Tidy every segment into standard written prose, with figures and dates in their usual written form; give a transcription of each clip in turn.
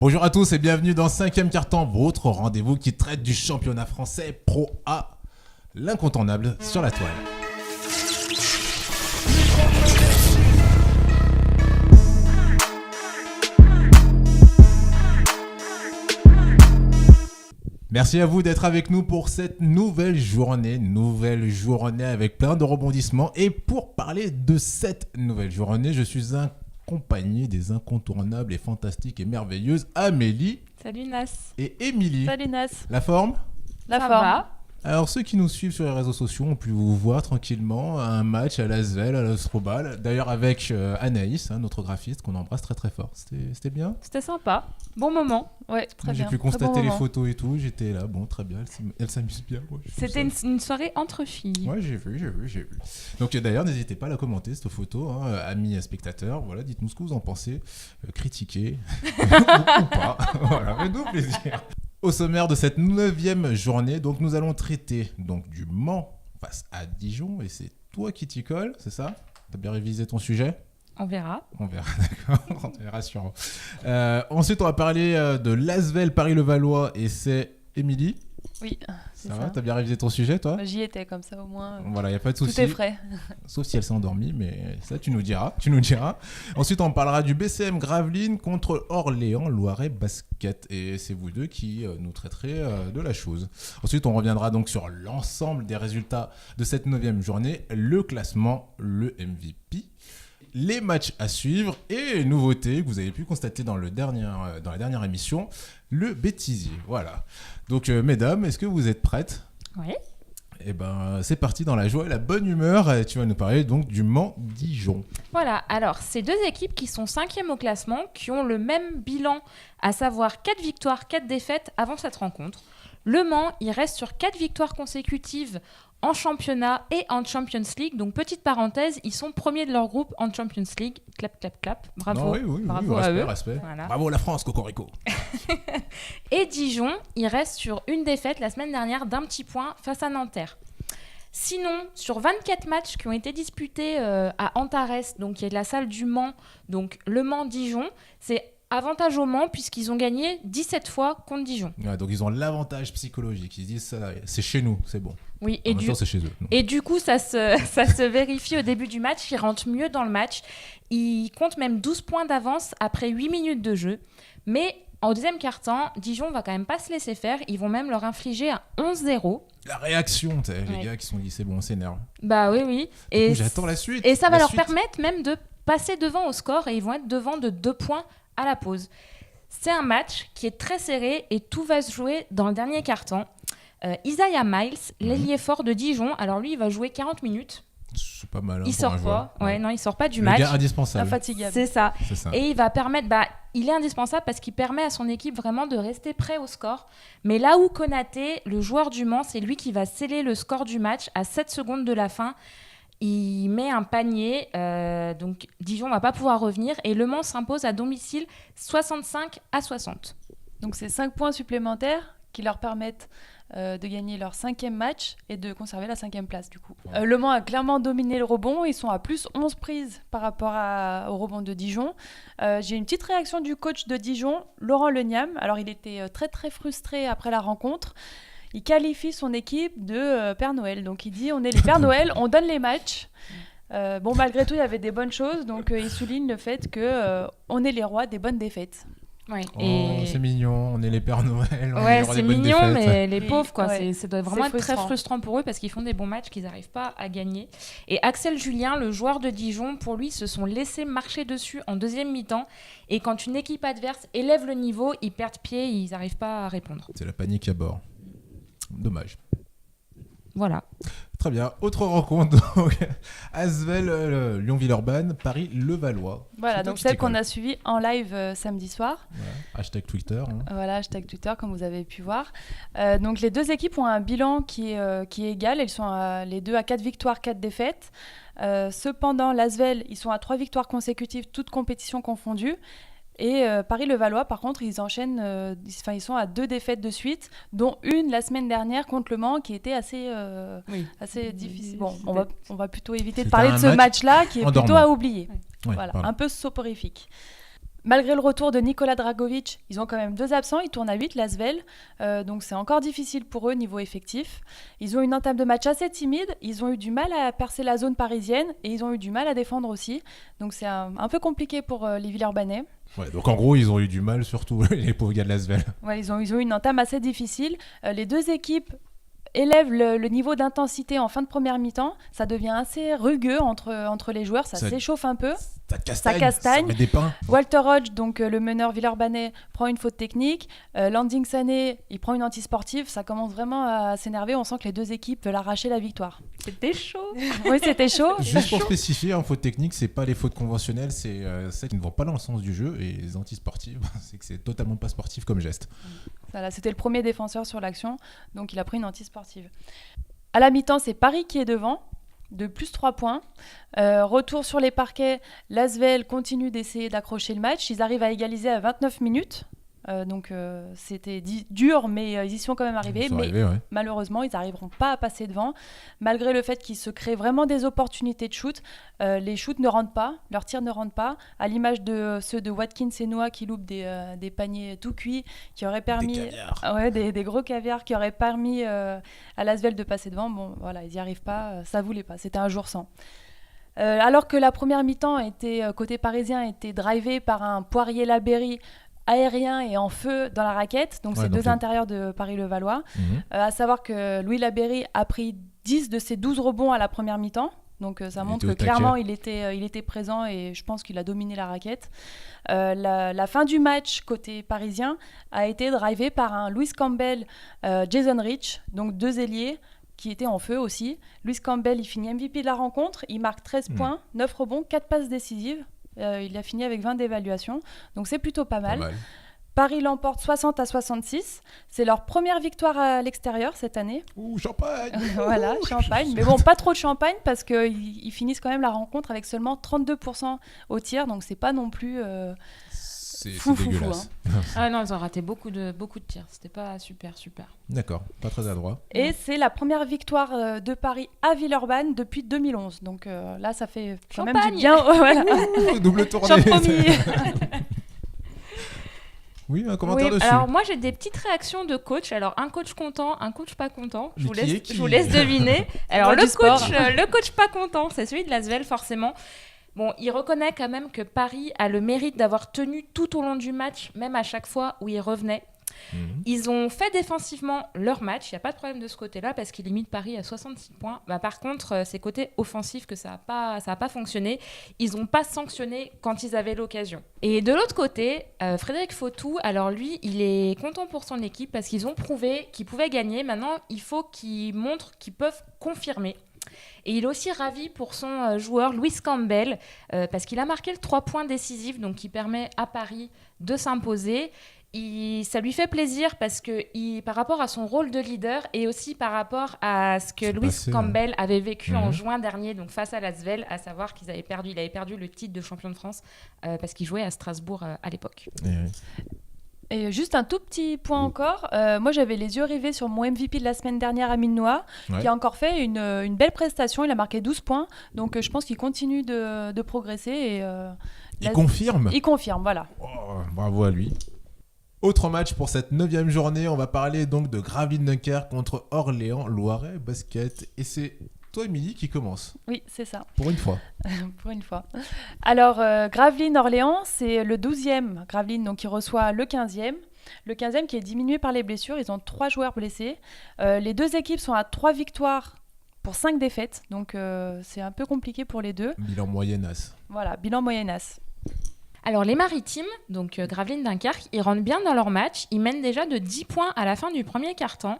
Bonjour à tous et bienvenue dans 5e Quart-Temps, votre rendez-vous qui traite du championnat français Pro A, l'incontournable sur la toile. Merci à vous d'être avec nous pour cette nouvelle journée avec plein de rebondissements. Et pour parler de cette nouvelle journée, je suis accompagné des incontournables et fantastiques et merveilleuses Amélie. Salut Nas. Et Émilie. Salut Nas. La forme ? La forme. Va. Alors ceux qui nous suivent sur les réseaux sociaux ont pu vous voir tranquillement à un match à l'Asvel, à l'Astrobal. D'ailleurs avec Anaïs, notre graphiste qu'on embrasse très très fort. C'était bien ? C'était sympa. Bon moment. Ouais, très bien. J'ai pu constater les photos et tout. J'étais là, bon très bien. Elle s'amuse bien. Ouais, c'était une soirée entre filles. Ouais, j'ai vu. Donc d'ailleurs n'hésitez pas à la commenter cette photo, amis spectateurs. Voilà, dites-nous ce que vous en pensez. Critiquez ou pas. Voilà, faites-nous plaisir. Au sommaire de cette 9e journée, donc nous allons traiter donc du Mans face à Dijon et c'est toi qui t'y colle, c'est ça ? T'as bien révisé ton sujet ? On verra, d'accord, on est rassurant. Ensuite, on va parler de l'Asvel Paris-Levallois et c'est Émilie. Oui, c'est ça. Va ? T'as bien révisé ton sujet, toi ? J'y étais, comme ça au moins. Voilà, il n'y a pas de souci. Tout est frais. Sauf si elle s'est endormie, mais ça, tu nous diras. Ensuite, on parlera du BCM Gravelines contre Orléans Loiret Basket. Et c'est vous deux qui nous traiterez de la chose. Ensuite, on reviendra donc sur l'ensemble des résultats de cette 9e journée, le classement, le MVP, les matchs à suivre et nouveautés que vous avez pu constater dans la dernière émission, le bêtisier. Voilà. Donc, mesdames, est-ce que vous êtes prêtes ? Oui. Eh ben, c'est parti dans la joie et la bonne humeur. Et tu vas nous parler donc du Mans-Dijon. Voilà, alors, c'est deux équipes qui sont 5e au classement, qui ont le même bilan, à savoir 4 victoires, 4 défaites avant cette rencontre. Le Mans, il reste sur 4 victoires consécutives en championnat et en Champions League. Donc, petite parenthèse, ils sont premiers de leur groupe en Champions League. Clap, clap, clap. Bravo. Bravo à eux. Respect. Voilà. Bravo la France, Cocorico. Et Dijon, il reste sur une défaite la semaine dernière d'un petit point face à Nanterre. Sinon, sur 24 matchs qui ont été disputés à Antares, donc qui est la salle du Mans, donc le Mans-Dijon, c'est avantage au Mans puisqu'ils ont gagné 17 fois contre Dijon. Ouais, donc ils ont l'avantage psychologique. Ils se disent ça, c'est chez nous, c'est bon. Oui, c'est chez eux. Et du coup, ça se vérifie au début du match. Ils rentrent mieux dans le match. Ils comptent même 12 points d'avance après 8 minutes de jeu. Mais en deuxième quart-temps, Dijon va quand même pas se laisser faire. Ils vont même leur infliger un 11-0. La réaction, les gars qui se sont dit c'est bon, on s'énerve. Bah oui. Et coup, j'attends la suite. Et ça va leur permettre même de passer devant au score et ils vont être devant de 2 points à la pause. C'est un match qui est très serré et tout va se jouer dans le dernier quart-temps. Isaiah Miles, l'ailier fort de Dijon, alors lui il va jouer 40 minutes. C'est pas mal. Il sort pas. Ouais, non, il sort pas du match. Le gars indispensable. Infatigable. C'est ça. Et il va permettre. Il est indispensable parce qu'il permet à son équipe vraiment de rester prêt au score. Mais là où Konaté, le joueur du Mans, c'est lui qui va sceller le score du match à 7 secondes de la fin. Il met un panier, donc Dijon va pas pouvoir revenir et Le Mans s'impose à domicile 65-60. Donc c'est 5 points supplémentaires qui leur permettent de gagner leur 5e match et de conserver la 5e place du coup. Le Mans a clairement dominé le rebond, ils sont à plus 11 prises par rapport au rebond de Dijon. J'ai une petite réaction du coach de Dijon, Laurent Leniam. Alors il était très très frustré après la rencontre. Il qualifie son équipe de Père Noël. Donc il dit on est les Père Noël, on donne les matchs. Malgré tout, il y avait des bonnes choses. Donc il souligne le fait qu'on est les rois des bonnes défaites. Ouais. C'est mignon, on est les Pères Noël. Ouais, c'est mignon, mais les pauvres, quoi. Ouais, ça doit vraiment être très frustrant pour eux parce qu'ils font des bons matchs qu'ils n'arrivent pas à gagner. Et Axel Julien, le joueur de Dijon, pour lui, se sont laissés marcher dessus en deuxième mi-temps. Et quand une équipe adverse élève le niveau, ils perdent pied, ils n'arrivent pas à répondre. C'est la panique à bord. Dommage. Voilà. Très bien. Autre rencontre, donc Asvel, Lyon-Villeurbanne, Paris-Levallois. Voilà, donc celle qu'on a suivie en live samedi soir. Voilà. Hashtag Twitter. Voilà, hashtag Twitter, comme vous avez pu voir. Donc les deux équipes ont un bilan qui est égal. Elles sont les deux à 4 victoires, 4 défaites. Cependant, l'Asvel, ils sont à 3 victoires consécutives, toutes compétitions confondues. Et Paris-Levallois, par contre, ils enchaînent, ils sont à 2 défaites de suite, dont une la semaine dernière contre Le Mans, qui était assez difficile. Bon, on va plutôt éviter de parler de ce match-là, qui est plutôt à oublier. Ouais, voilà, un peu soporifique. Malgré le retour de Nikola Dragovic, ils ont quand même 2 absents, ils tournent à 8, l'Asvel, donc c'est encore difficile pour eux niveau effectif. Ils ont une entame de match assez timide, ils ont eu du mal à percer la zone parisienne et ils ont eu du mal à défendre aussi, donc c'est un peu compliqué pour les Villeurbanais. Ouais, donc en gros, ils ont eu du mal, surtout les pauvres gars de l'Asvel. Ouais, ils ont eu une entame assez difficile. Les 2 équipes élève le niveau d'intensité en fin de première mi-temps, ça devient assez rugueux entre les joueurs, ça s'échauffe un peu. Ça castagne, ça met des pains. Walter Hodge, donc le meneur Villeurbanais, prend une faute technique. Landing Sané, il prend une antisportive. Ça commence vraiment à s'énerver. On sent que les 2 équipes veulent arracher la victoire. C'était chaud. Oui, c'était chaud. Juste pour spécifier, en faute technique, c'est pas les fautes conventionnelles, c'est celles qui ne vont pas dans le sens du jeu. Et les antisportives, c'est que c'est totalement pas sportif comme geste. Voilà, c'était le premier défenseur sur l'action, donc il a pris une antisportive. À la mi-temps, c'est Paris qui est devant, de plus 3 points. Retour sur les parquets, l'Asvel continue d'essayer d'accrocher le match. Ils arrivent à égaliser à 29 minutes. Donc c'était dur, mais ils y sont quand même arrivés. Malheureusement, ils n'arriveront pas à passer devant. Malgré le fait qu'ils se créent vraiment des opportunités de shoot, les shoots ne rentrent pas, leurs tirs ne rentrent pas, à l'image de ceux de Watkins et Noah qui loupent des paniers tout cuits, qui auraient permis des gros caviars qui auraient permis à l'Asvel de passer devant. Bon, voilà, ils n'y arrivent pas, ça voulait pas, c'était un jour sans. Alors que la première mi-temps côté parisien était drivée par un Poirier-Labéry aérien et en feu dans la raquette, donc c'est 2 intérieurs de Paris-Levallois. À savoir que Louis Labéry a pris 10 de ses 12 rebonds à la première mi-temps, donc ça montre que clairement il était présent et je pense qu'il a dominé la raquette. La fin du match côté parisien a été drivée par un Louis Campbell, Jason Rich, donc 2 ailiers qui étaient en feu aussi. Louis Campbell, il finit MVP de la rencontre, il marque 13 points, 9 rebonds, 4 passes décisives. Il a fini avec 20 d'évaluation, donc c'est plutôt pas mal. Paris l'emporte 60-66. C'est leur première victoire à l'extérieur cette année. Ouh, champagne. Voilà, champagne. Mais bon, pas trop de champagne parce qu'ils finissent quand même la rencontre avec seulement 32% au tir, donc c'est pas non plus c'est dégueulasse. Ah non, ils ont raté beaucoup de tirs. C'était pas super. D'accord, pas très adroit. Et c'est la première victoire de Paris à Villeurbanne depuis 2011. Donc là, ça fait quand même du bien. Voilà. Double tournée. Oui, un commentaire dessus. Alors moi j'ai des petites réactions de coach. Alors un coach content, un coach pas content. Je vous laisse deviner. Alors le coach pas content, c'est celui de l'Asvel forcément. Bon, il reconnaît quand même que Paris a le mérite d'avoir tenu tout au long du match, même à chaque fois où il revenait. Ils ont fait défensivement leur match, il n'y a pas de problème de ce côté-là parce qu'ils limitent Paris à 66 points. Par contre, c'est côté offensif que ça a pas fonctionné. Ils n'ont pas sanctionné quand ils avaient l'occasion. Et de l'autre côté, Frédéric Fautou, alors lui, il est content pour son équipe parce qu'ils ont prouvé qu'ils pouvaient gagner. Maintenant, il faut qu'ils montrent qu'ils peuvent confirmer. Et il est aussi ravi pour son joueur Louis Campbell parce qu'il a marqué le 3 points décisif, donc qui permet à Paris de s'imposer. Ça lui fait plaisir parce que par rapport à son rôle de leader et aussi par rapport à ce que Louis Campbell avait vécu en juin dernier, donc face à l'Asvel, à savoir il avait perdu le titre de champion de France parce qu'il jouait à Strasbourg à l'époque. Et juste un tout petit point encore, moi j'avais les yeux rivés sur mon MVP de la semaine dernière, Amine Noah, qui a encore fait une belle prestation, il a marqué 12 points, donc je pense qu'il continue de progresser. Et, il confirme ? Il confirme, voilà. Oh, bravo à lui. Autre match pour cette 9e journée, on va parler donc de Gravelines Dunkerque contre Orléans Loiret Basket. Et c'est toi, Émilie, qui commence. Oui, c'est ça. Pour une fois. Pour une fois. Alors, Gravelines-Orléans, c'est le 12e Gravelines, donc qui reçoit le 15e. Le 15e qui est diminué par les blessures. Ils ont 3 joueurs blessés. Les 2 équipes sont à 3 victoires pour 5 défaites. Donc, c'est un peu compliqué pour les deux. Bilan moyennasse. Voilà, bilan moyennasse. Alors les Maritimes, donc Gravelines Dunkerque, ils rentrent bien dans leur match. Ils mènent déjà de 10 points à la fin du premier quart-temps.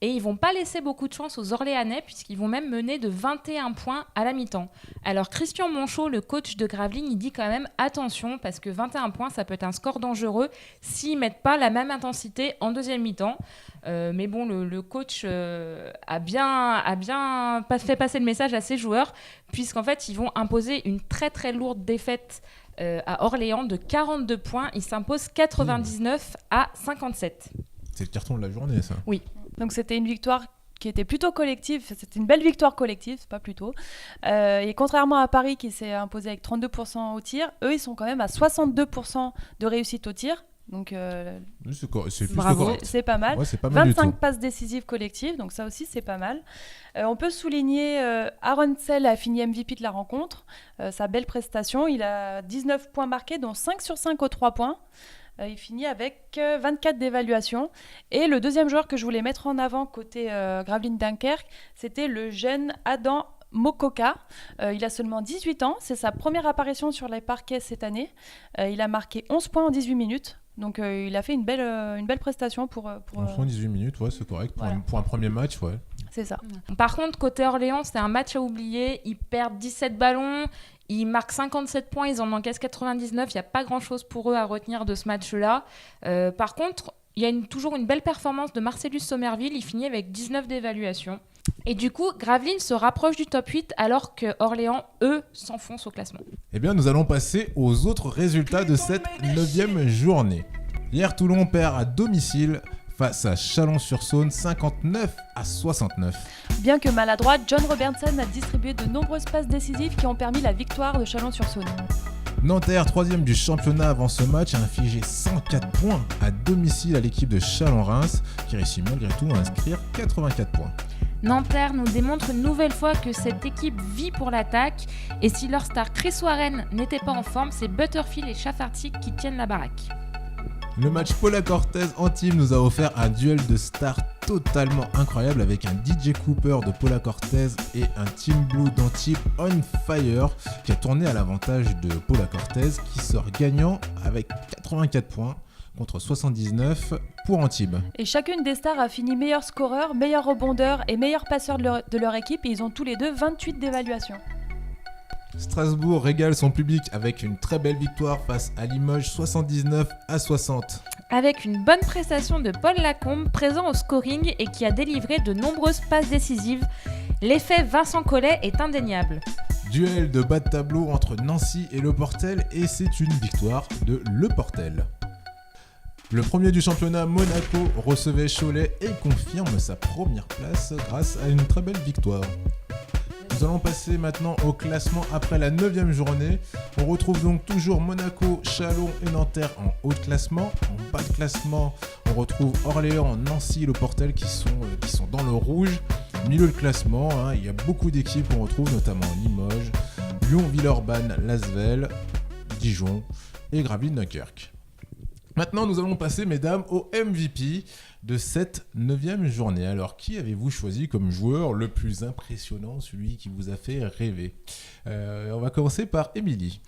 Et ils ne vont pas laisser beaucoup de chance aux Orléanais puisqu'ils vont même mener de 21 points à la mi-temps. Alors Christian Monchot, le coach de Gravelines, il dit quand même attention parce que 21 points, ça peut être un score dangereux s'ils ne mettent pas la même intensité en deuxième mi-temps. Mais bon, le coach a bien fait passer le message à ses joueurs puisqu'en fait, ils vont imposer une très très lourde défaite à Orléans de 42 points. Ils s'imposent 99 à 57. C'est le carton de la journée, ça. Oui. Donc c'était une victoire qui était plutôt collective. C'était une belle victoire collective, c'est pas plutôt. Et contrairement à Paris qui s'est imposé avec 32% au tir, eux ils sont quand même à 62% de réussite au tir. Donc c'est plus que Bravo. correct. c'est pas mal. Ouais, c'est pas mal du 25 tout. passes décisives collectives, donc ça aussi c'est pas mal. On peut souligner Aaron Sell a fini MVP de la rencontre, sa belle prestation. Il a 19 points marqués, dont 5 sur 5 aux 3 points. Il finit avec 24 d'évaluation. Et le deuxième joueur que je voulais mettre en avant côté Gravelines Dunkerque, c'était le jeune Adam Mokoka. Il a seulement 18 ans, c'est sa première apparition sur les parquets cette année. Il a marqué 11 points en 18 minutes. Donc il a fait une belle prestation pour 18 minutes, ouais, c'est correct. Voilà. Pour un premier match, ouais. c'est ça. Par contre, côté Orléans, c'est un match à oublier. Ils perdent 17 ballons, ils marquent 57 points, ils en encaissent 99. Il n'y a pas grand-chose pour eux à retenir de ce match-là. Par contre, il y a toujours une belle performance de Marcellus Sommerville. Il finit avec 19 d'évaluation. Et du coup, Gravelines se rapproche du top 8 alors que Orléans, eux, s'enfoncent au classement. Eh bien, nous allons passer aux autres résultats de cette 9e journée. Hier, Toulon perd à domicile face à Chalon-sur-Saône 59-69. Bien que maladroit, John Robertson a distribué de nombreuses passes décisives qui ont permis la victoire de Chalon-sur-Saône. Nanterre, 3e du championnat avant ce match, a infligé 104 points à domicile à l'équipe de Chalon-Reims, qui réussit malgré tout à inscrire 84 points. Nanterre nous démontre une nouvelle fois que cette équipe vit pour l'attaque. Et si leur star Chris Warren n'était pas en forme, c'est Butterfield et Chafartic qui tiennent la baraque. Le match Paula Cortez-Antibes nous a offert un duel de stars totalement incroyable avec un DJ Cooper de Paula Cortez et un Team Blue d'Antibes on fire qui a tourné à l'avantage de Paula Cortez qui sort gagnant avec 84 points contre 79 pour Antibes. Et chacune des stars a fini meilleur scoreur, meilleur rebondeur et meilleur passeur de leur équipe et ils ont tous les deux 28 d'évaluation. Strasbourg régale son public avec une très belle victoire face à Limoges 79-60. Avec une bonne prestation de Paul Lacombe, présent au scoring et qui a délivré de nombreuses passes décisives, l'effet Vincent Collet est indéniable. Duel de bas de tableau entre Nancy et Le Portel et c'est une victoire de Le Portel. Le premier du championnat, Monaco, recevait Cholet et confirme sa première place grâce à une très belle victoire. Nous allons passer maintenant au classement après la 9e journée. On retrouve donc toujours Monaco, Chalon et Nanterre en haut de classement. En bas de classement, on retrouve Orléans, Nancy et Le Portel qui sont dans le rouge. Milieu de classement, il y a beaucoup d'équipes qu'on retrouve, notamment Limoges, Lyon, Villeurbanne, Lasvel, Dijon et Gravelines Dunkerque. Maintenant, nous allons passer, mesdames, au MVP de cette 9e journée. Alors, qui avez-vous choisi comme joueur le plus impressionnant, celui qui vous a fait rêver ? On va commencer par Émilie.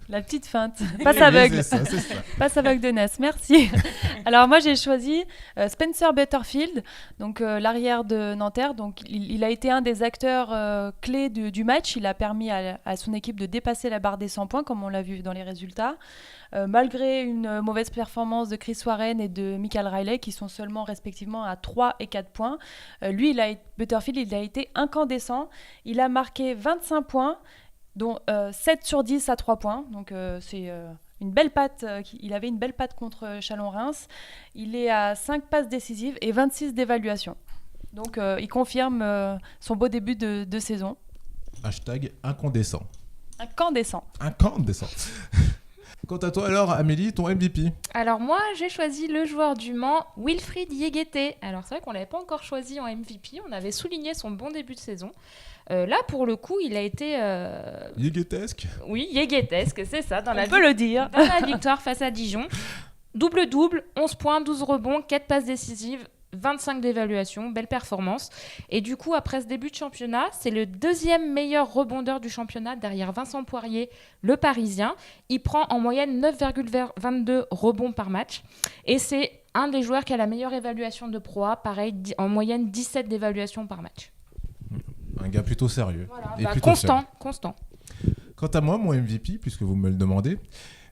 La petite feinte. Passe aveugle. C'est ça. Passe aveugle de Ness, merci. Alors moi j'ai choisi Spencer Butterfield, donc l'arrière de Nanterre. Donc il a été un des acteurs clés du match. Il a permis à son équipe de dépasser la barre des 100 points, comme on l'a vu dans les résultats. Malgré une mauvaise performance de Chris Warren et de Michael Riley, qui sont seulement respectivement à 3 et 4 points, Butterfield il a été incandescent. Il a marqué 25 points, dont 7 sur 10 à 3 points. Donc c'est une belle patte. Il avait une belle patte contre Chalon-Reims. Il est à 5 passes décisives et 26 d'évaluation. Donc il confirme son beau début de saison. Hashtag incandescent. Incandescent. Incandescent. Quant à toi alors, Amélie, ton MVP ? Alors moi, j'ai choisi le joueur du Mans, Wilfried Yeguete. Alors c'est vrai qu'on ne l'avait pas encore choisi en MVP, on avait souligné son bon début de saison. Là, pour le coup, il a été... Yeguetesque ? Oui, Yeguetesque, c'est ça, On peut le dire. dans la victoire face à Dijon. Double-double, 11 points, 12 rebonds, 4 passes décisives, 25 d'évaluation, belle performance. Et du coup, après ce début de championnat, c'est le deuxième meilleur rebondeur du championnat derrière Vincent Poirier, le Parisien. Il prend en moyenne 9,22 rebonds par match. Et c'est un des joueurs qui a la meilleure évaluation de Pro A, pareil, en moyenne 17 d'évaluation par match. Un gars plutôt sérieux. Voilà, et plutôt constant. Quant à moi, mon MVP, puisque vous me le demandez,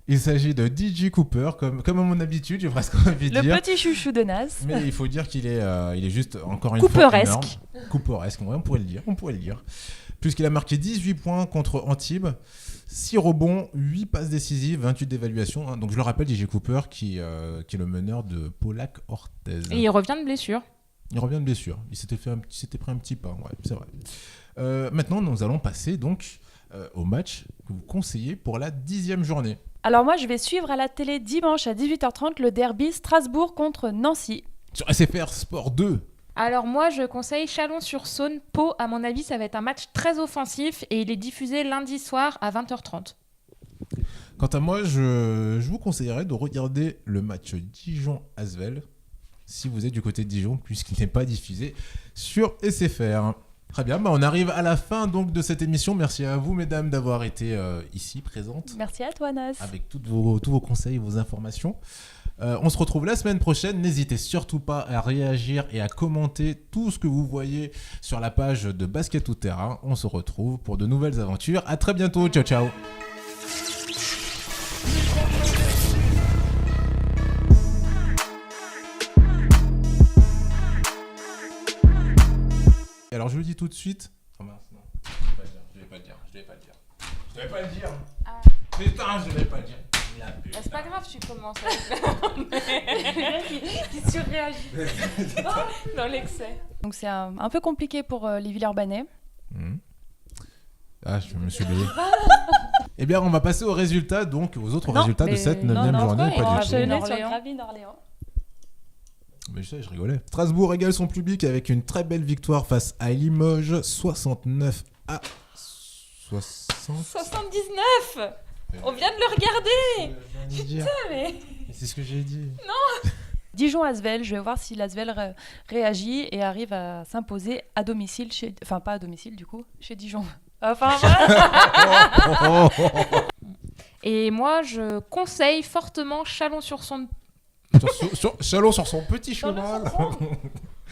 il s'agit de DJ Cooper, comme à mon habitude, j'ai presque envie de Le dire. petit chouchou de Nas. Mais il faut dire qu'il est juste, encore une fois, énorme. Cooperesque, ouais, on pourrait le dire. Puisqu'il a marqué 18 points contre Antibes, 6 rebonds, 8 passes décisives, 28 d'évaluation. Donc je le rappelle, DJ Cooper qui est le meneur de Polak Orthez. Et il revient de blessure. Il revient de blessure. Il s'était pris un petit pain, ouais, c'est vrai. Maintenant, nous allons passer donc au match que vous conseillez pour la 10e journée. Alors moi, je vais suivre à la télé dimanche à 18h30 le derby Strasbourg contre Nancy. Sur SFR Sport 2. Alors moi, je conseille Chalon-sur-Saône, Pau. À mon avis, ça va être un match très offensif et il est diffusé lundi soir à 20h30. Quant à moi, je vous conseillerais de regarder le match Dijon-Asvel si vous êtes du côté de Dijon, puisqu'il n'est pas diffusé sur SFR. Très bien, on arrive à la fin donc de cette émission. Merci à vous, mesdames, d'avoir été ici présentes. Merci à toi, Nas. Avec tous vos conseils, vos informations. On se retrouve la semaine prochaine. N'hésitez surtout pas à réagir et à commenter tout ce que vous voyez sur la page de Basket Tout Terrain. On se retrouve pour de nouvelles aventures. À très bientôt. Ciao, ciao. Alors je le dis tout de suite. Oh mince, non. Je vais pas le dire. Ah. Putain, je vais pas le dire. C'est pas grave, tu commences qui surréagit dans l'excès. Donc c'est un peu compliqué pour les Villeurbanais. Ah, je me suis oublié. Eh bien, on va passer aux résultats, donc aux autres résultats de cette 9e journée. Pas du tout. D'Orléans. Mais je sais, je rigolais. Strasbourg égale son public avec une très belle victoire face à Limoges, 69 à 60. 79. On vient de le regarder. Putain, mais... C'est ce que j'ai dit. Dijon-Asvel, je vais voir si l'Asvel réagit et arrive à s'imposer à domicile, enfin pas à domicile du coup, chez Dijon. Enfin, Et moi, je conseille fortement Chalon-sur-Saône. Chalon sur son petit cheval.